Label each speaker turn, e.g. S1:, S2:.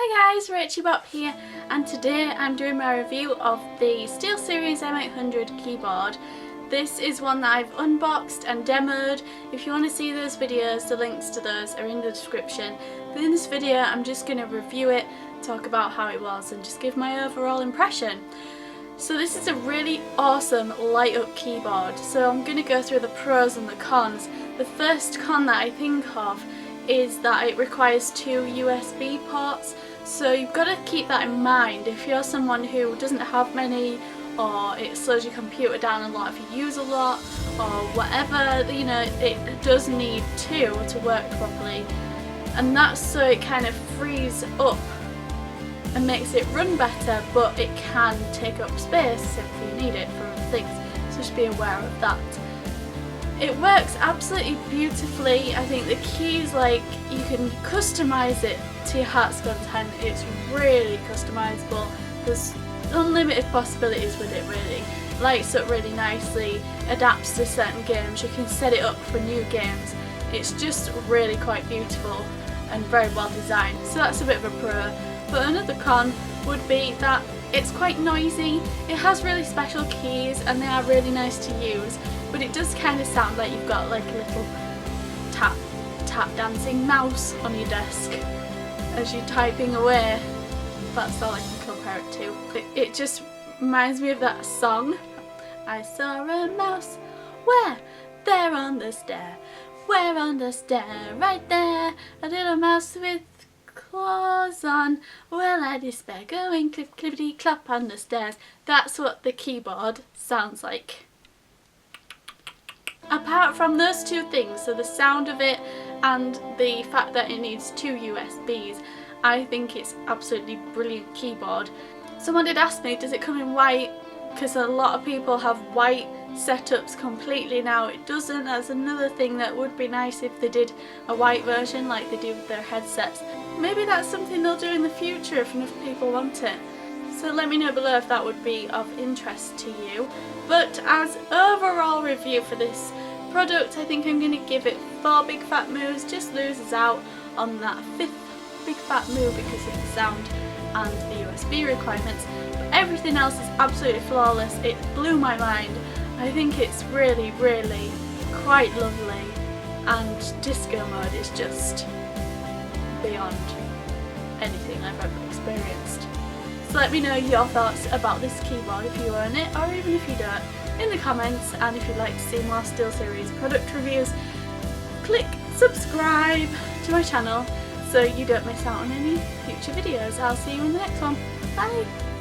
S1: Hi guys, Rachybop here, and today I'm doing my review of the SteelSeries M800 keyboard. This is one that I've unboxed and demoed. If you want to see those videos, the links to those are in the description. But in this video I'm just going to review it, talk about how it was and just give my overall impression. So this is a really awesome light up keyboard, so I'm going to go through the pros and the cons. The first con that I think of is that it requires two USB ports, so you've got to keep that in mind. If you're someone who doesn't have many, or it slows your computer down a lot if you use a lot, or whatever, you know, it does need two to work properly, and that's so it kind of frees up and makes it run better, but it can take up space if you need it for other things, so just be aware of that. It works absolutely beautifully. I think the keys, like, you can customise it to your heart's content. It's really customisable. There's unlimited possibilities with it really. Lights up really nicely, adapts to certain games, you can set it up for new games. It's just really quite beautiful and very well designed, so that's a bit of a pro. But another con would be that it's quite noisy. It has really special keys and they are really nice to use, but it does kind of sound like you've got like a little tap dancing mouse on your desk as you're typing away. That's all I can compare it to. It just reminds me of that song. I saw a mouse, where? There on the stair. Where on the stair? Right there. A little mouse with claws on. Well, I despair. Going clip clippity clop on the stairs. That's what the keyboard sounds like. Apart from those two things, so the sound of it and the fact that it needs two USBs, I think it's absolutely brilliant keyboard. Someone did ask me, does it come in white? Because a lot of people have white setups completely now. It doesn't. That's another thing that would be nice if they did a white version like they do with their headsets. Maybe that's something they'll do in the future if enough people want it. So let me know below if that would be of interest to you. But as overall review for this product, I think I'm going to give it 4 big fat moves. Just loses out on that 5th big fat move because of the sound and the USB requirements. But everything else is absolutely flawless. It blew my mind. I think it's really, really quite lovely, and disco mode is just beyond anything I've ever experienced. So let me know your thoughts about this keyboard if you own it, or even if you don't, in the comments. And if you'd like to see more SteelSeries product reviews, click subscribe to my channel so you don't miss out on any future videos. I'll see you in the next one. Bye!